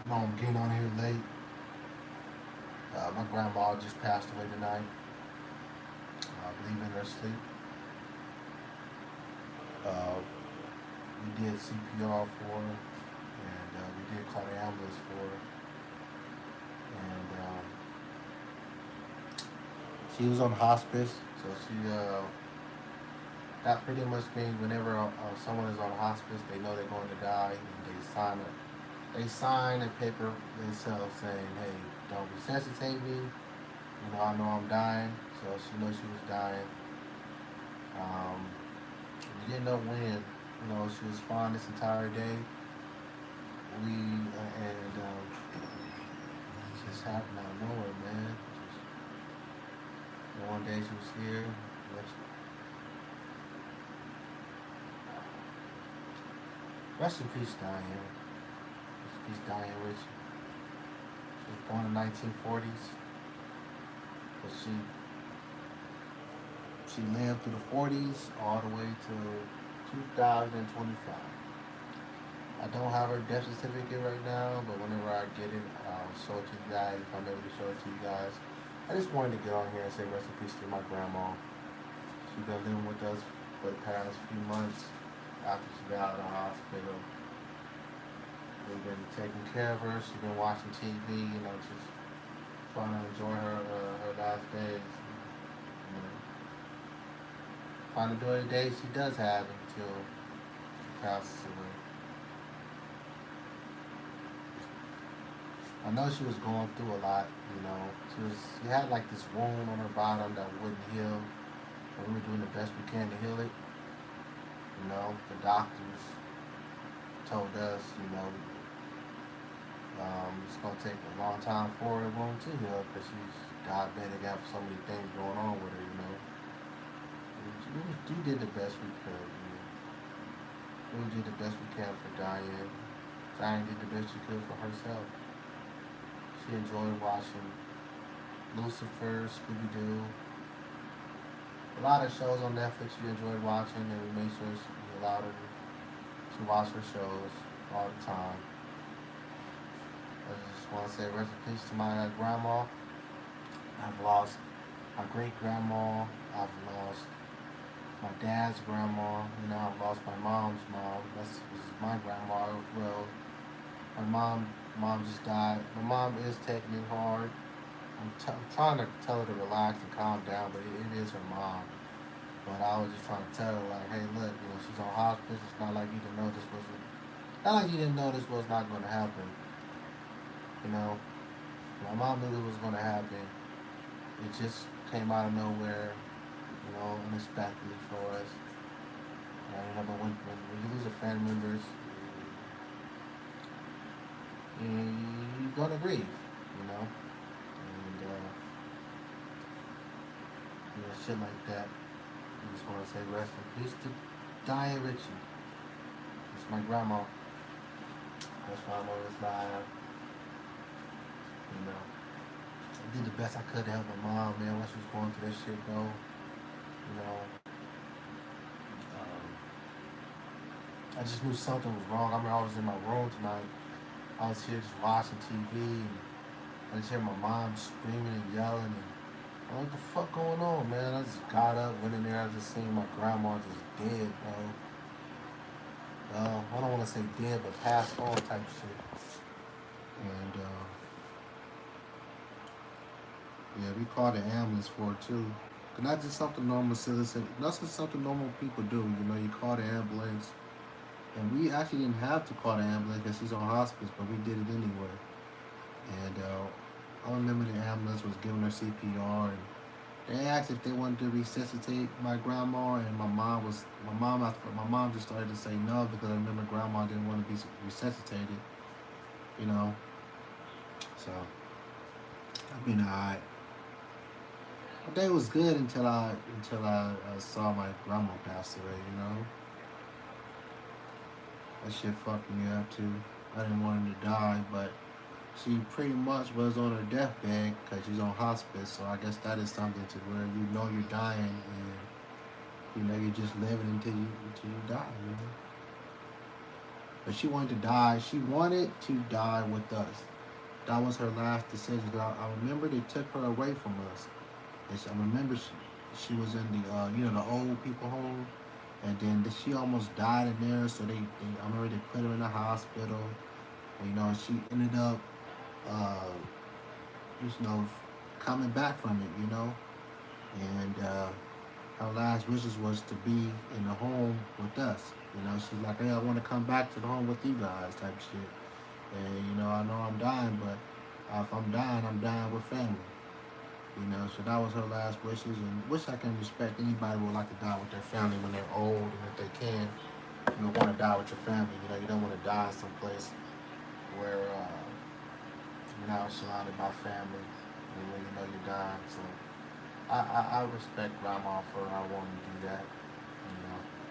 No, I'm getting on here late. My grandma just passed away tonight. I believe in her sleep. Uh, we did CPR for her, and we did call the ambulance for her. And she was on hospice, so that pretty much means whenever someone is on hospice, they know they're going to die, and they sign a paper themselves saying, "Hey, don't resuscitate me. I know I'm dying." So she knows she was dying. Um, we didn't know when. She was fine this entire day. It just happened out of nowhere, man. One day she was here. Rest in peace, Diane. Rest in peace, Diane Richee. She was born in 1940s, but she lived through the 40s all the way to 2025. I don't have her death certificate right now, but whenever I get it, I'll show it to you guys if I'm able to show it to you guys. I just wanted to get on here and say rest in peace to my grandma. She's been living with us for the past few months after she got out of the hospital. We've been taking care of her. She's been watching TV, just trying to enjoy her last days. Trying to enjoy the days she does have until she passes away. I know she was going through a lot. She had like this wound on her bottom that wouldn't heal. But we were doing the best we can to heal it. The doctors told us, it's gonna take a long time for her wound to heal because she's diabetic, have so many things going on with her. We did the best we could. We did the best we can for Diane. Diane did the best she could for herself. She enjoyed watching Lucifer, Scooby Doo, a lot of shows on Netflix she enjoyed watching, and we made sure we allowed her to watch her shows all the time. I just want to say rest in peace to my grandma. I've lost my great grandma. I've lost my dad's grandma. I've lost my mom's mom. This is my grandma as well. My mom just died. My mom is taking it hard. I'm trying to tell her to relax and calm down, but it is her mom. But I was just trying to tell her, like, hey, look, she's on hospice. It's not like you didn't know this wasn't. Not like you didn't know this was not going to happen. You know, my mom knew it was going to happen. It just came out of nowhere, unexpectedly for us. But when you lose a family members, you're gonna grieve. And shit like that. I just want to say rest in peace to Diane Richee. It's my grandma. That's why I'm on this live. I did the best I could to help my mom, man, when she was going through that shit, though. I just knew something was wrong. I remember I was in my room tonight. I was here just watching TV, and I just hear my mom screaming and yelling, and I'm like, what the fuck going on, man? I just got up, went in there, I just seen my grandma just dead, bro. I don't want to say dead, but passed on type shit. And, yeah, we called the ambulance for it, too. Cause not just something normal citizen, not just something normal people do. You call the ambulance. And we actually didn't have to call the ambulance because she's on hospice, but we did it anyway. And I remember the ambulance was giving her CPR, and they asked if they wanted to resuscitate my grandma, and my mom just started to say no because I remember grandma didn't want to be resuscitated. So I've been alright. My day was good until I saw my grandma pass away. That shit fucked me up too. I didn't want her to die, but she pretty much was on her deathbed because she's on hospice. So I guess that is something to where you're dying, and you're just living until you die. but she wanted to die. She wanted to die with us. That was her last decision. I remember they took her away from us. I remember she was in the the old people home, and then she almost died in there. So I remember they put her in the hospital. And, she ended up uh, coming back from it. And her last wishes was to be in the home with us. She's like, hey, I want to come back to the home with you guys, type shit. And I know I'm dying, but if I'm dying with family. So that was her last wishes, and which I can respect. Anybody would like to die with their family when they're old, and if they can, want to die with your family. You don't want to die someplace where you're not surrounded by family, and when you're dying. So I respect grandma for her wanting to do that.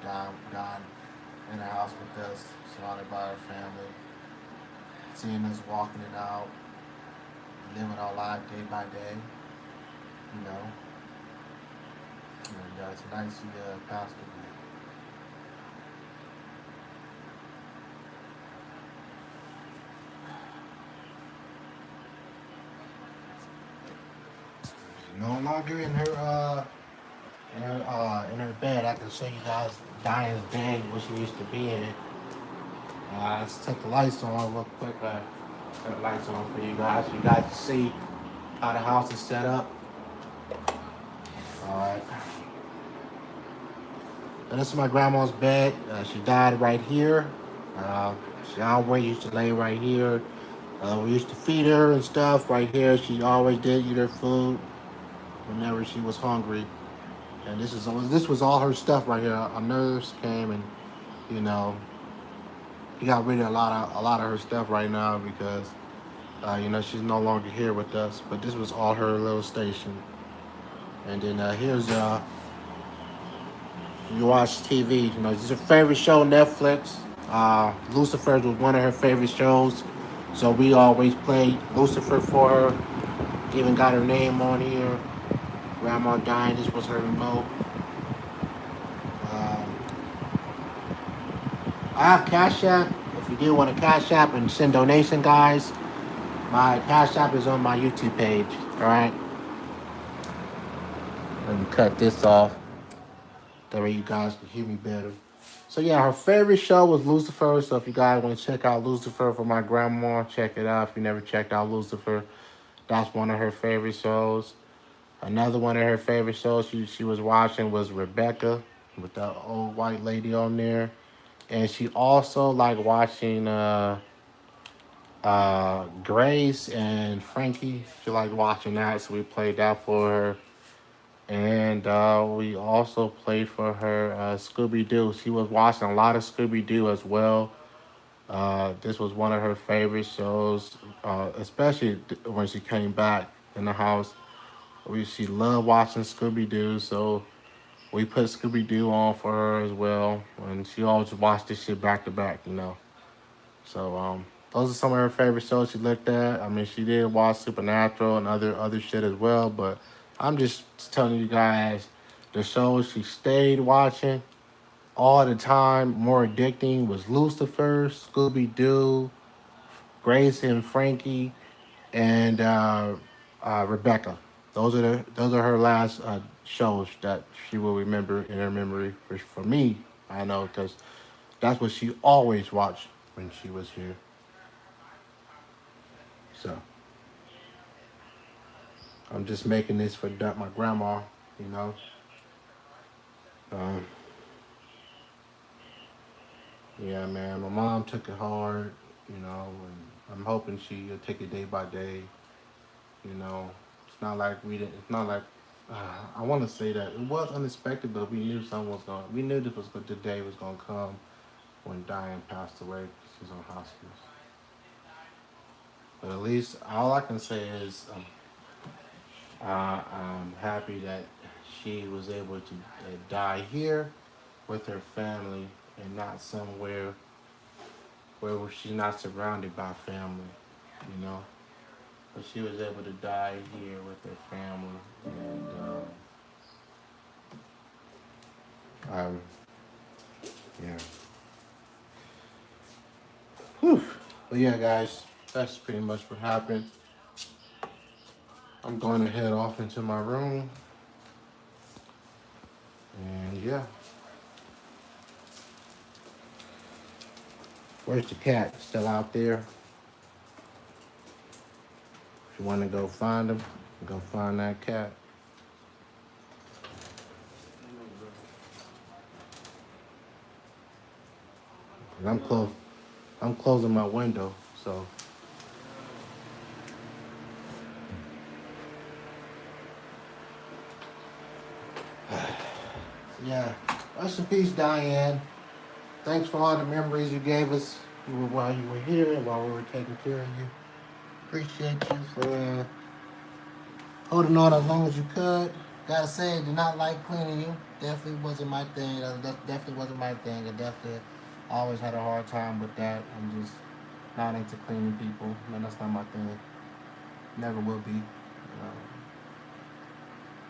Dying in the house with us, surrounded by our family, seeing us walking it out, living our life day by day. You know, and tonight she passed away. She's no longer in her bed. I can show you guys Diane's bed where she used to be in. Let's take the lights on real quick. Turn the lights on for you guys. You guys can see how the house is set up. All right. And this is my grandma's bed. She died right here. Uh, she always used to lay right here. We used to feed her and stuff right here. She always did eat her food whenever she was hungry. And this was all her stuff right here. A nurse came and you know he got rid of a lot of her stuff right now because she's no longer here with us. But this was all her little station. And then here's you watch TV. This is her favorite show, Netflix. Lucifer was one of her favorite shows, so we always played Lucifer for her. Even got her name on here. Grandma Diane, this was her remote. I have Cash App. If you do want to Cash App and send donation, guys, my Cash App is on my YouTube page. All right. Let me cut this off. That way you guys can hear me better. So yeah, her favorite show was Lucifer. So if you guys want to check out Lucifer for my grandma, check it out. If you never checked out Lucifer, that's one of her favorite shows. Another one of her favorite shows she was watching was Rebecca with the old white lady on there. And she also liked watching Grace and Frankie. She liked watching that, so we played that for her. And we also played for her Scooby Doo. She was watching a lot of Scooby Doo as well. This was one of her favorite shows, especially when she came back in the house. She loved watching Scooby Doo, so we put Scooby Doo on for her as well, and she always watched this shit back to back. So those are some of her favorite shows she looked at. I mean, she did watch Supernatural and other shit as well, but I'm just telling you guys the shows she stayed watching all the time, more addicting, was Lucifer, Scooby Doo, Grace and Frankie, and Rebecca. Those are her last shows that she will remember in her memory. For me, I know because that's what she always watched when she was here. So I'm just making this for my grandma. You know. Um, yeah, man. My mom took it hard. And I'm hoping she'll take it day by day. It's not like we didn't. It's not like I want to say that it was unexpected, but we knew something was going. We knew the day was going to come when Diane passed away. She's on hospice. But at least all I can say is I'm happy that she was able to die here with her family and not somewhere where she's not surrounded by family. You know. But she was able to die here with her family, and um, yeah. Whew. But yeah, guys, that's pretty much what happened. I'm going to head off into my room. And yeah. Where's the cat? Still out there? If you want to go find him, go find that cat. And I'm closing my window, so yeah. Rest in peace, Diane. Thanks for all the memories you gave us while you were here and while we were taking care of you. Appreciate you for holding on as long as you could. Gotta say, did not like cleaning you. Definitely wasn't my thing. That definitely wasn't my thing. I definitely always had a hard time with that. I'm just not into cleaning people. Man, that's not my thing. Never will be.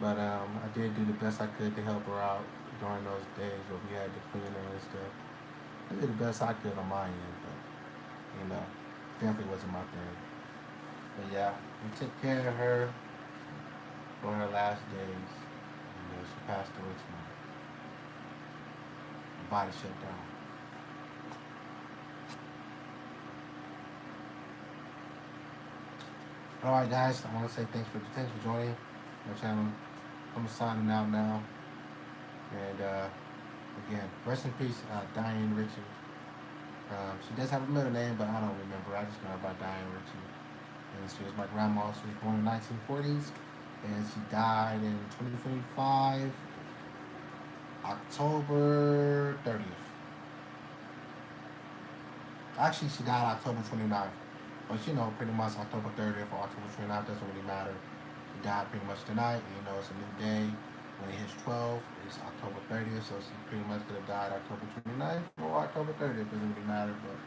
But I did do the best I could to help her out during those days where we had to clean her and stuff. I did the best I could on my end, but definitely wasn't my thing. But yeah, we took care of her for her last days. She passed away tonight. Her body shut down. All right, guys. I want to say thanks for joining my channel. I'm signing out now. And again, rest in peace, Diane Richee. She does have a middle name, but I don't remember. I just know her by Diane Richee. And she was my grandma. She was born in the 1940s, and she died in 2025, October 30th. Actually, she died October 29th. But pretty much October 30th or October 29th doesn't really matter. She died pretty much tonight. And, it's a new day. When it hits 12, it's October 30th. So she pretty much could have died October 29th or October 30th. Doesn't really matter. But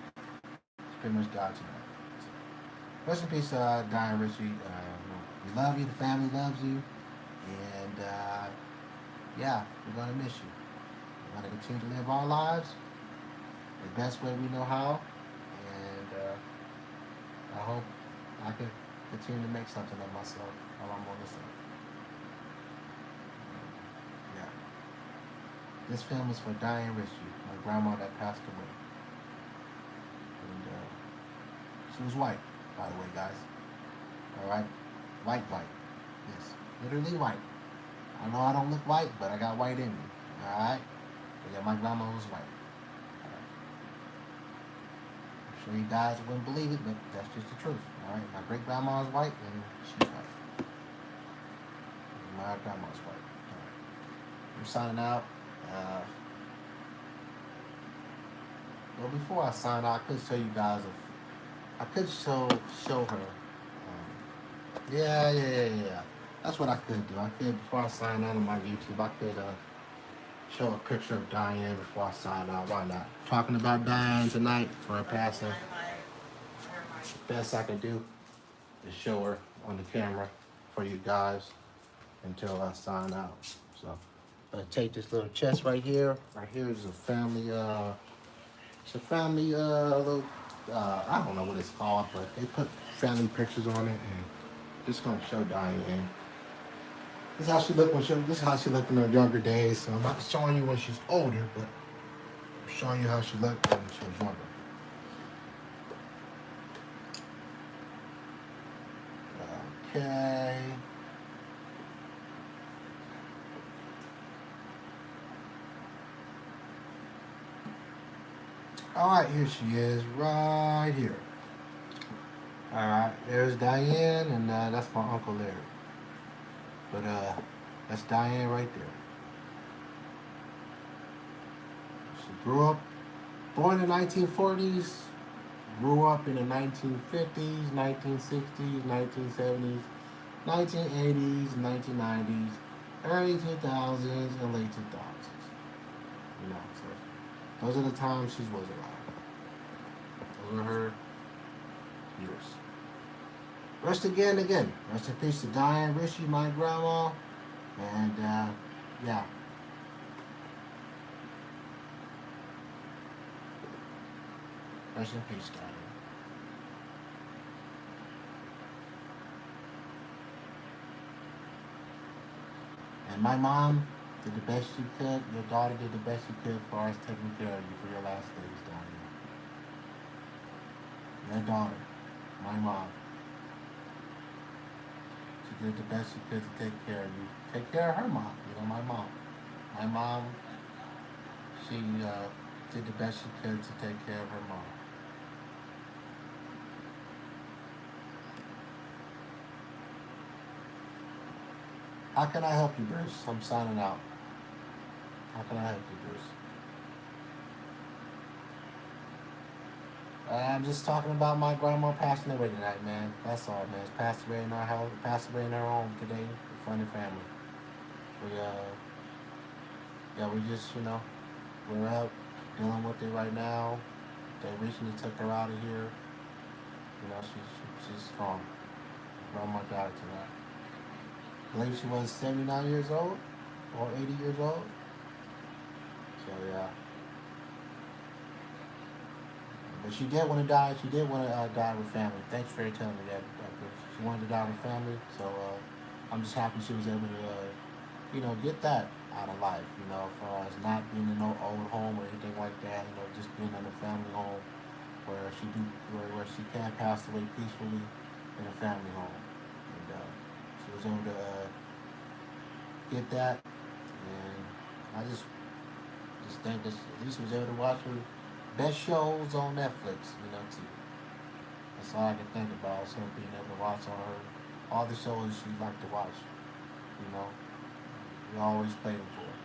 she pretty much died tonight. So, rest in peace, Diane Richee. We love you. The family loves you. And, yeah, we're going to miss you. We're going to continue to live our lives the best way we know how. And I hope I can continue to make something of myself while I'm on this earth. Yeah. This film is for Diane Richee, my grandma that passed away. And she was white, by the way, guys. All right? White. Yes. Literally white. I know I don't look white, but I got white in me. All right? But yeah, my grandma was white. I'm sure you guys wouldn't believe it, but that's just the truth. All right, my great grandma is white, and she's white. And my grandma's white. All right. I'm signing out. Well, before I sign out, I could show you guys. I could show her. Yeah. That's what I could do. I could, before I sign out on my YouTube, I could show a picture of Diane before I sign out. Why not? Talking about Diane tonight for her passing. Best I could do is show her on the camera for you guys until I sign out. So I take this little chest right here. Right here is a family. It's a family little. I don't know what it's called, but they put family pictures on it, and just gonna show Diane. This is how she looked this is how she looked in her younger days. So I'm not showing you when she's older, but I'm showing you how she looked when she was younger. Okay. All right, here she is, right here. All right, there's Diane, and that's my Uncle Larry. But that's Diane right there. She grew up, born in the 1940s, grew up in the 1950s, 1960s, 1970s, 1980s, 1990s, early 2000s, and late 2000s. So those are the times she was alive. Those are her years. Rest again. Rest in peace to Diane Richee, my grandma. And yeah. Rest in peace, Diane. And my mom did the best she could. Your daughter did the best she could for us taking care of you for your last days, Diane. Your daughter, my mom, she did the best she could to take care of you. Take care of her mom, my mom. My mom, she did the best she could to take care of her mom. How can I help you, Bruce? I'm signing out. How can I help you, Bruce? I'm just talking about my grandma passing away tonight, man. That's all, man. She passed away in our house, passed away in our home today in front of the family. We yeah, we just we're out dealing with it right now. They recently took her out of here. She's strong. Grandma died tonight. I believe she was 79 years old or 80 years old. So yeah. But she did want to die. She did want to die with family. Thanks for telling me that. She wanted to die with family. So I'm just happy she was able to, get that out of life. For us not being in no old home or anything like that. Just being in a family home where she can pass away peacefully in a family home. And she was able to get that. And I just think that at least was able to watch her best shows on Netflix, too. That's all I can think about is her being able to watch all the shows she liked to watch. We always played them for her.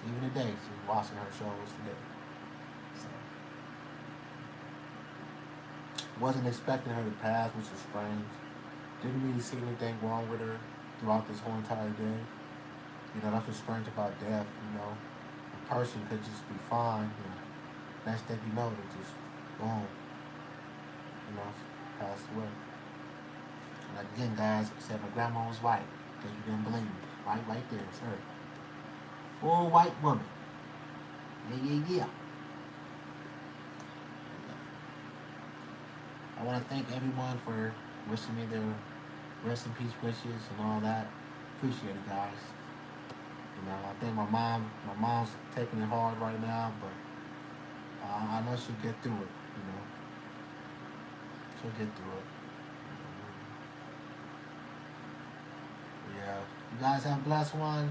Even today, she's watching her shows today. So, wasn't expecting her to pass, which is strange. Didn't really see anything wrong with her throughout this whole entire day. That's what's strange about death, A person could just be fine, and next thing you know, they just boom, passed away. And again, guys, I said my grandma was white, because you didn't believe me. Right there, it's her. Full white woman. Yeah. I want to thank everyone for wishing me their rest in peace wishes and all that. Appreciate it, guys. I think my mom's taking it hard right now, but I know she'll get through it. She'll get through it. Yeah. You guys have a blessed one.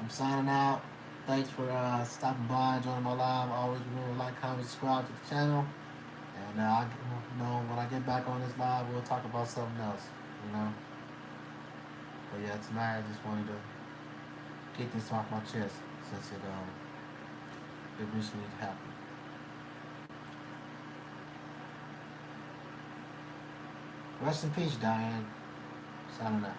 I'm signing out. Thanks for stopping by and joining my live. Always remember to like, comment, subscribe to the channel. And when I get back on this live, we'll talk about something else. But yeah, tonight I just wanted to get this off my chest since it recently happened. Rest in peace, Diane. Signing out.